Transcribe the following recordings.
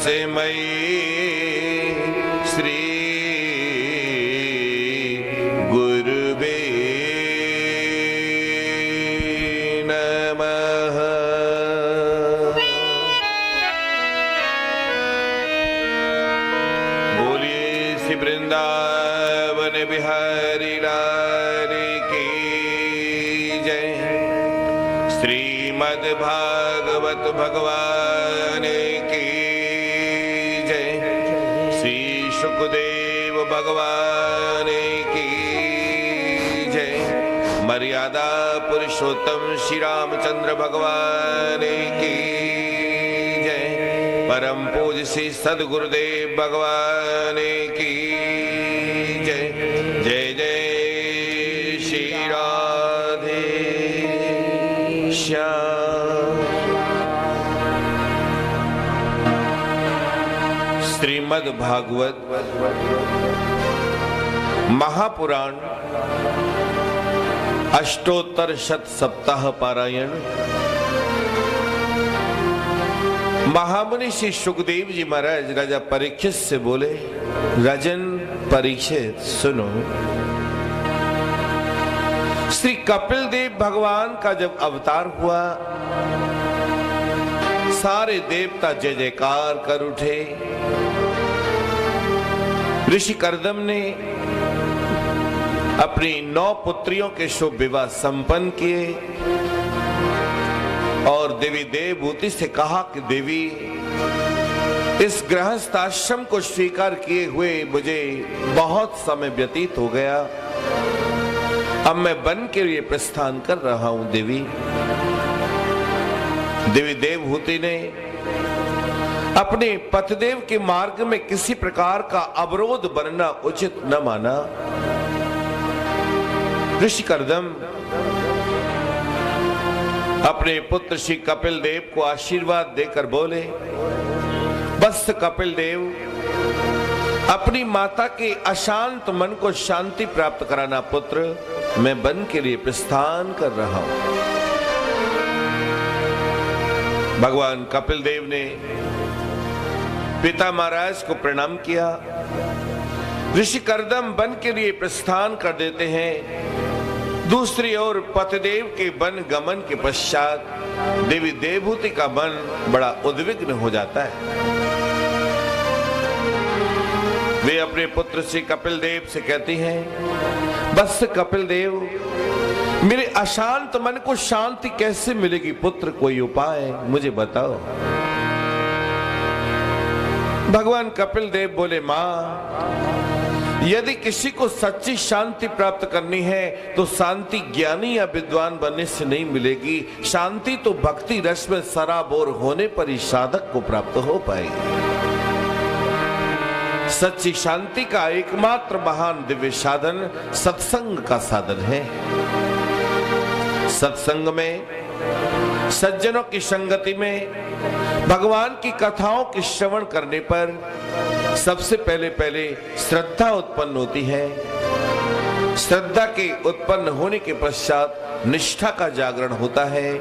तस्मै श्री गुरुवे नमः। बोलिए श्री वृंदावन बिहारी लाल की जय। श्रीमद् भागवत भगवान की जय। श्री शुकदेव भगवान की जय। मर्यादा पुरुषोत्तम श्री रामचंद्र भगवान की जय। परम पूज्य श्री सद्गुरुदेव भगवान की जय। जय जय श्री राधे श्याम। श्रीमद् भागवत महापुराण अष्टोत्तर शत सप्ताह पारायण। महामुनि श्री सुखदेव जी महाराज राजा परीक्षित से बोले, राजन परीक्षित सुनो, श्री कपिल देव भगवान का जब अवतार हुआ, सारे देवता जय जयकार कर उठे। ऋषि कर्दम ने अपनी 9 पुत्रियों के शुभ विवाह संपन्न किए और देवी देवभूति से कहा कि देवी, इस गृहस्थ आश्रम को स्वीकार किए हुए मुझे बहुत समय व्यतीत हो गया, अब मैं वन के लिए प्रस्थान कर रहा हूं। देवी देवभूति ने अपने पतिदेव के मार्ग में किसी प्रकार का अवरोध बनना उचित न माना। ऋषि कर्दम अपने पुत्र श्री कपिल देव को आशीर्वाद देकर बोले, बस कपिल देव, अपनी माता के अशांत मन को शांति प्राप्त कराना पुत्र, मैं वन के लिए प्रस्थान कर रहा हूं। भगवान कपिल देव ने पिता महाराज को प्रणाम किया। ऋषि कर्दम वन के लिए प्रस्थान कर देते हैं। दूसरी ओर पतिदेव के वन गमन के पश्चात देवी देवभूति का मन बड़ा उद्विग्न हो जाता है। वे अपने पुत्र श्री कपिल देव से कहती हैं, बस कपिल देव, मेरे अशांत मन को शांति कैसे मिलेगी पुत्र, कोई उपाय मुझे बताओ। भगवान कपिल देव बोले, मां, यदि किसी को सच्ची शांति प्राप्त करनी है तो शांति ज्ञानी या विद्वान बनने से नहीं मिलेगी। शांति तो भक्ति रस में सराबोर होने पर ही साधक को प्राप्त हो पाएगी। सच्ची शांति का एकमात्र महान दिव्य साधन सत्संग का साधन है। सत्संग में, सज्जनों की संगति में, भगवान की कथाओं के श्रवण करने पर सबसे पहले श्रद्धा उत्पन्न होती है। श्रद्धा के उत्पन्न होने के पश्चात निष्ठा का जागरण होता है,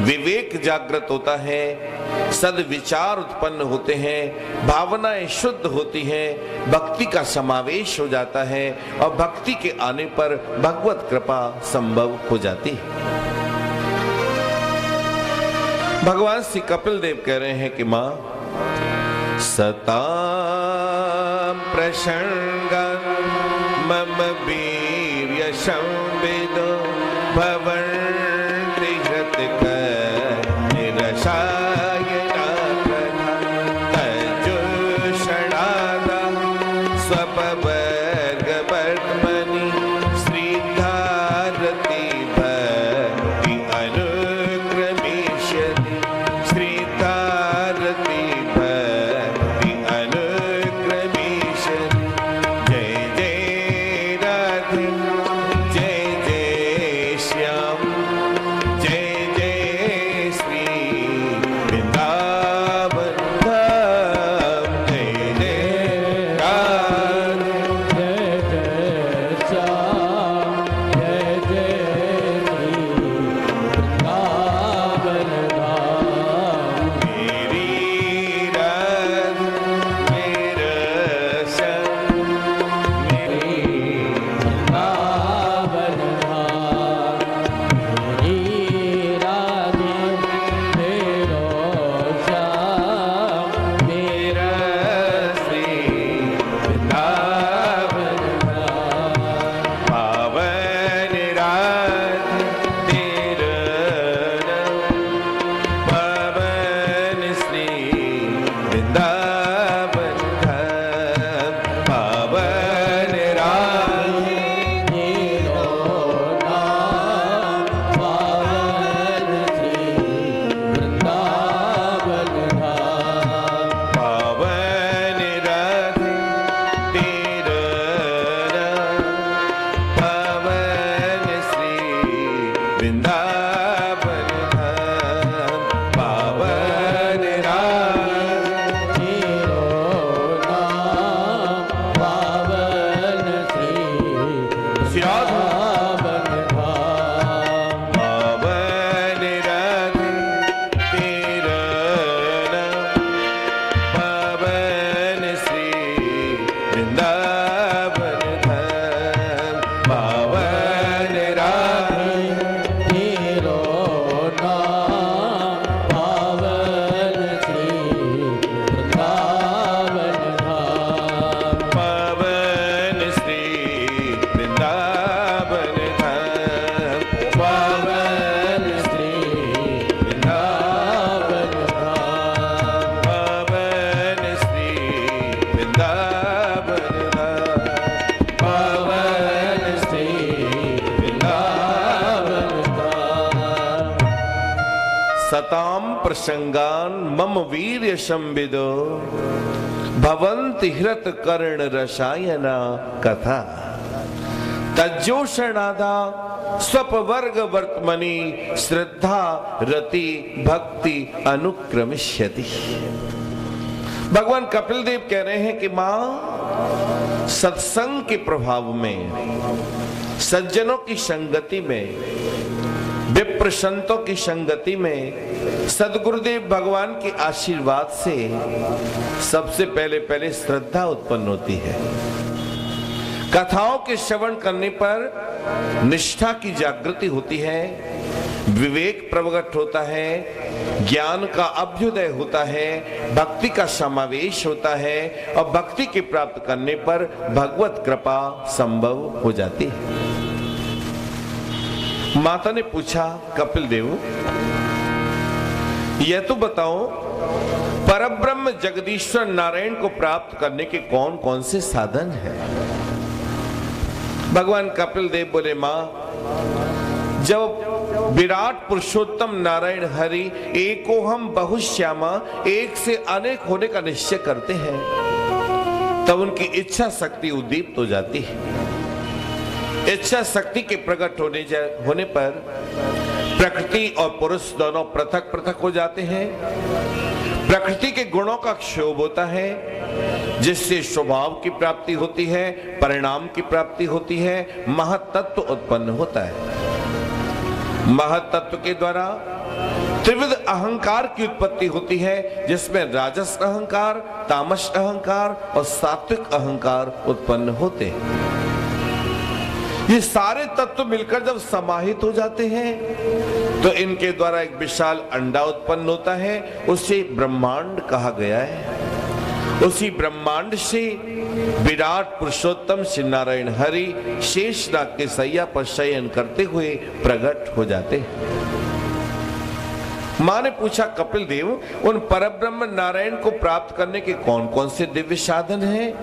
विवेक जागृत होता है, सद्विचार उत्पन्न होते हैं, भावनाएं शुद्ध होती हैं, भक्ति का समावेश हो जाता है और भक्ति के आने पर भगवत कृपा संभव हो जाती है। भगवान श्री कपिल देव कह रहे हैं कि मां, सतां प्रसंगं मम वीर्य संविदो भवन्ति हृतकनिरसायना तजुषणादा स्वपवर्गवर्त्मनि श्रीधारति भक्ति अनुक्रमिष्यति श्रीधारति भक्ति अनुक्रमिष्यति। जय जय राधे, जय जय श्याम। सताम प्रसंगान मम वीर्य संविदो भवन्ति हृत कर्ण रसायना कथा तज्जोषणादा स्वपवर्ग वर्तमनि श्रद्धा रति भक्ति अनुक्रमिष्यति। भगवान कपिल देव कह रहे हैं कि मां सत्संग के प्रभाव में, सज्जनों की संगति में, विप्र संतों की संगति में, सदगुरुदेव भगवान के आशीर्वाद से सबसे पहले श्रद्धा उत्पन्न होती है। कथाओं के श्रवण करने पर निष्ठा की जागृति होती है, विवेक प्रकट होता है, ज्ञान का अभ्युदय होता है, भक्ति का समावेश होता है और भक्ति के प्राप्त करने पर भगवत कृपा संभव हो जाती है। माता ने पूछा, कपिल देव यह तो बताओ परब्रह्म जगदीश्वर नारायण को प्राप्त करने के कौन कौन से साधन हैं? भगवान कपिल देव बोले, मां जब विराट पुरुषोत्तम नारायण हरि एकोहम बहुश्यामा, एक से अनेक होने का निश्चय करते हैं तब उनकी इच्छा शक्ति उद्दीप्त हो जाती है। इच्छा शक्ति के प्रकट होने पर प्रकृति और पुरुष दोनों पृथक पृथक हो जाते हैं। प्रकृति के गुणों का क्षोभ होता है जिससे स्वभाव की प्राप्ति होती है, परिणाम की प्राप्ति होती है, महत्त्व उत्पन्न होता है। महत्त्व के द्वारा त्रिविध अहंकार की उत्पत्ति होती है जिसमें राजस अहंकार, तामस अहंकार और सात्विक अहंकार उत्पन्न होते हैं। ये सारे तत्व मिलकर जब समाहित हो जाते हैं तो इनके द्वारा एक विशाल अंडा उत्पन्न होता है, उसे ब्रह्मांड कहा गया है। उसी ब्रह्मांड से विराट पुरुषोत्तम श्री नारायण हरि शेषनाग के सैया पर शयन करते हुए प्रकट हो जाते हैं। मां ने पूछा, कपिल देव उन परब्रह्म नारायण को प्राप्त करने के कौन कौन से दिव्य साधन हैं?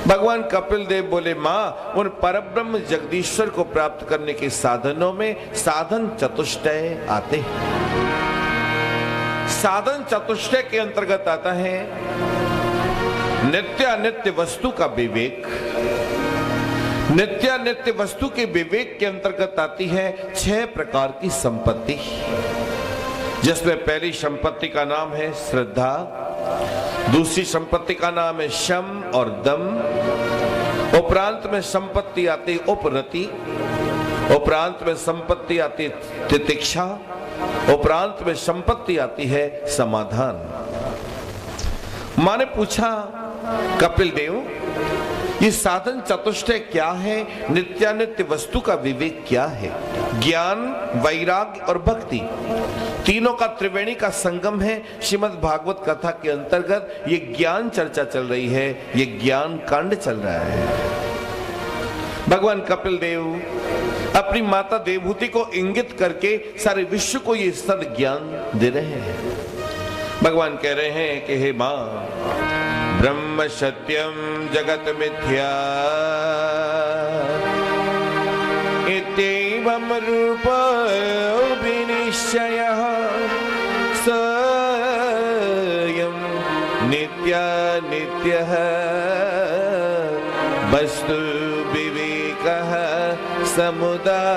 भगवान कपिल देव बोले, मां उन परब्रह्म जगदीश्वर को प्राप्त करने के साधनों में साधन चतुष्टय आते हैं। साधन चतुष्टय के अंतर्गत आता है नित्यानित्य वस्तु का विवेक। नित्यानित्य वस्तु के विवेक के अंतर्गत आती है 6 प्रकार की संपत्ति, जिसमें पहली संपत्ति का नाम है श्रद्धा, दूसरी संपत्ति का नाम है शम और दम, उपरांत में संपत्ति आती उपरति, उपरांत में संपत्ति आती तितिक्षा, उपरांत में संपत्ति आती है समाधान। मां ने पूछा, कपिल देव ये साधन चतुष्टय क्या है? नित्यानित्य वस्तु का विवेक क्या है? ज्ञान, वैराग्य और भक्ति तीनों का त्रिवेणी का संगम है। श्रीमद् भागवत कथा के अंतर्गत ये ज्ञान चर्चा चल रही है, ये ज्ञान कांड चल रहा है। भगवान कपिल देव अपनी माता देवहूति को इंगित करके सारे विश्व को ये सद ज्ञान दे रहे हैं। भगवान कह रहे हैं कि हे मां, ब्रह्म सत्यम जगत मिथ्या इत्येवं रूपो विनिश्चयः स्वयं नित्यानित्यः वस्तु विवेकः समुदाहृतः।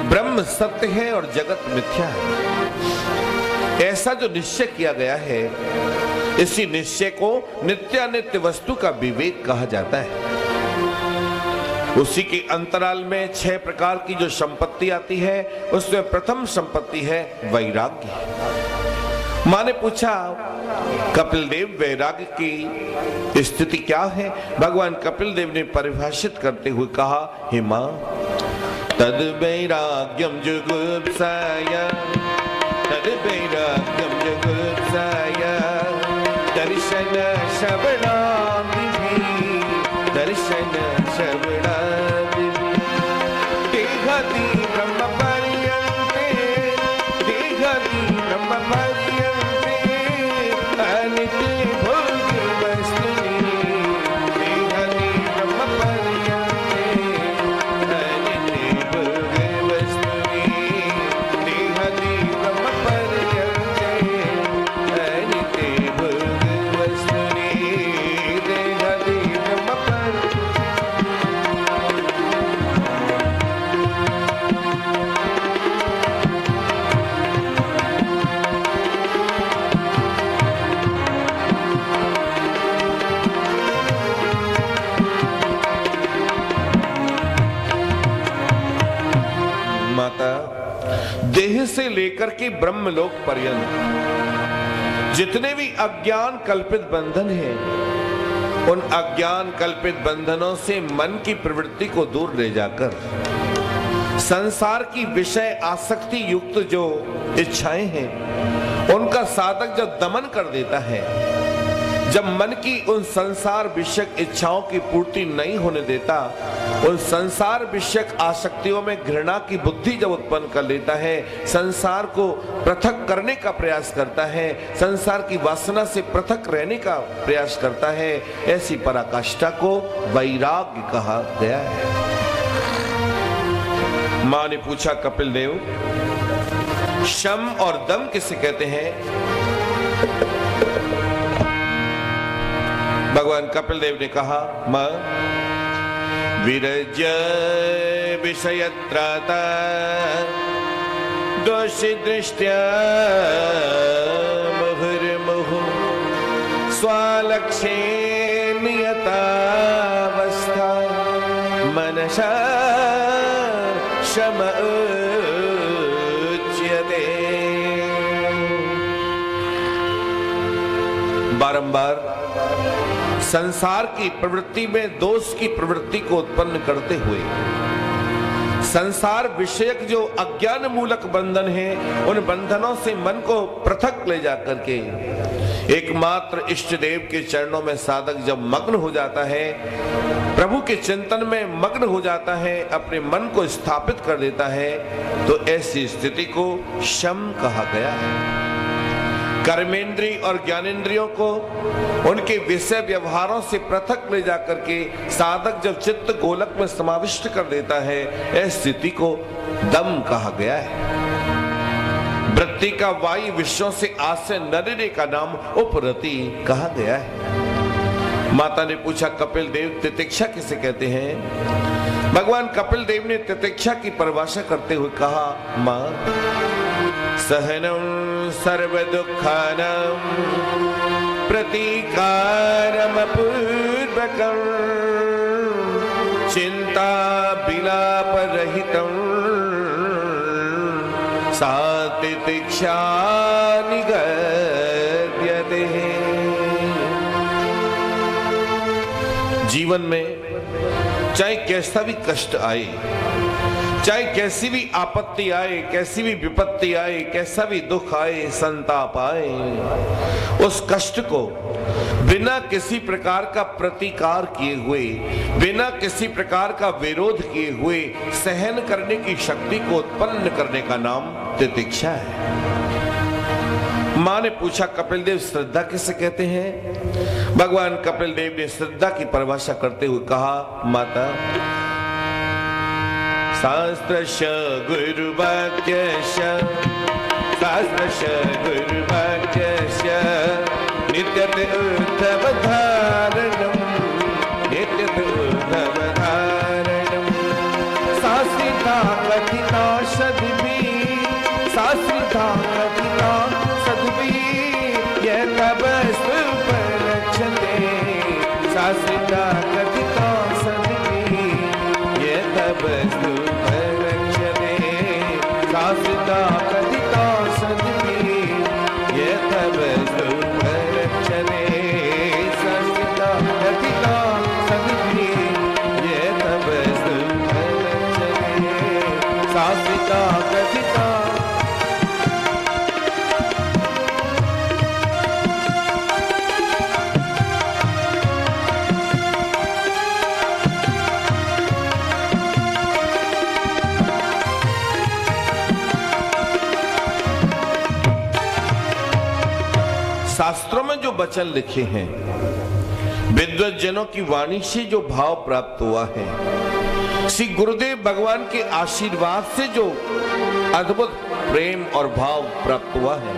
ब्रह्म सत्य है और जगत मिथ्या है, ऐसा जो निश्चय किया गया है, इसी निश्चय को नित्यानित्य वस्तु का विवेक कहा जाता है। उसी के अंतराल में 6 प्रकार की जो संपत्ति आती है, उसमें प्रथम संपत्ति है वैराग्य। मां ने पूछा, कपिल देव वैराग्य की स्थिति क्या है? भगवान कपिल देव ने परिभाषित करते हुए कहा, हे मां, तद वैराग्यम जुगुप्साय, तद वैराग्यम जुगुप्साय दर्शन श्रवणादिभिः, दर्शन श्रवणादिभिः देहति ब्रह्म पर्यन्ते, देहति ब्रह्म पर्यन्ते अनित्य भोग वस्तुनि, देहति ब्रह्म पर्यन्ते से लेकर के ब्रह्मलोक पर्यंत जितने भी अज्ञान कल्पित बंधन हैं, उन अज्ञान कल्पित बंधनों से मन की प्रवृत्ति को दूर ले जाकर संसार की विषय आसक्ति युक्त जो इच्छाएं हैं, उनका साधक जब दमन कर देता है, जब मन की उन संसार विषयक इच्छाओं की पूर्ति नहीं होने देता, उन संसार विषयक आसक्तियों में घृणा की बुद्धि जब उत्पन्न कर लेता है, संसार को पृथक करने का प्रयास करता है, संसार की वासना से पृथक रहने का प्रयास करता है, ऐसी पराकाष्ठा को वैराग्य कहा गया है। मां ने पूछा कपिल देव, शम और दम किसे कहते हैं? भगवान कपिल देव ने कहा, मां, विरज्य विषयत्राता दोषि दृष्ट्या मुहुर्मुहुः स्वलक्ष्ये नियतावस्था मनसा शम उच्यते। बारंबार संसार की प्रवृत्ति में दोष की प्रवृत्ति को उत्पन्न करते हुए संसार विषयक जो अज्ञान मूलक बंधन है, उन बंधनों से मन को पृथक ले जाकर के एकमात्र इष्ट देव के चरणों में साधक जब मग्न हो जाता है, प्रभु के चिंतन में मग्न हो जाता है, अपने मन को स्थापित कर देता है, तो ऐसी स्थिति को शम कहा गया है। कर्मेंद्रिय और ज्ञानेंद्रियों को उनके विषय व्यवहारों से पृथक ले जाकर के साधक जब चित्त गोलक में समाविष्ट कर देता है, ऐसी स्थिति को दम कहा गया है। वृत्ति का वायु विषयों से आश्रय न लेने का नाम उपरति कहा गया है। माता ने पूछा कपिल देव, तितिक्षा किसे कहते हैं? भगवान कपिल देव ने तितिक्षा की परिभाषा करते हुए कहा, मां, सहनम सर्व दुखानां प्रतीकारम पूर्वकं चिंता विलाप रहितं सा तितिक्षा निगद्यते। जीवन में चाहे कैसा भी कष्ट आए, चाहे कैसी भी आपत्ति आए, कैसी भी विपत्ति आए, कैसा भी दुख आए, संताप आए, उस कष्ट को बिना किसी प्रकार का प्रतिकार किए हुए, बिना किसी प्रकार का विरोध किए हुए सहन करने की शक्ति को उत्पन्न करने का नाम तितिक्षा है। मां ने पूछा कपिल देव, श्रद्धा किसे कहते हैं? भगवान कपिल देव ने श्रद्धा की परिभाषा करते हुए कहा, माता, शास्त्रस्य गुरुवाक्यस्य शास्त्रस्य गुरुवाक्यस्य नित्यते उद्धवधारणं नित्यते उद्धवधारणं शास्त्रिता कथिता सद्भिः शास्त्रिता कथिता सद्भिः यः तव स्तुपलक्ष्यते शास्त्रिता कथिता सद्भिः यः तव शास्त्रिता कथिता सद्भिः यः तव स्तुपलक्ष्यते शास्त्रिता कथिता सद्भिः यः तव स्तुपलक्ष्यते शास्त्रिता कथिता। शास्त्रों में जो वचन लिखे हैं, विद्वज्जनों की वाणी से जो भाव प्राप्त हुआ है, श्री गुरुदेव भगवान के आशीर्वाद से जो अद्भुत प्रेम और भाव प्राप्त हुआ है,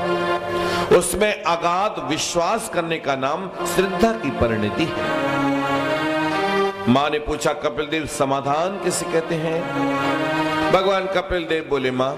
उसमें अगाध विश्वास करने का नाम श्रद्धा की परिणति है। मां ने पूछा कपिल देव, समाधान किसे कहते हैं? भगवान कपिल देव बोले, मां,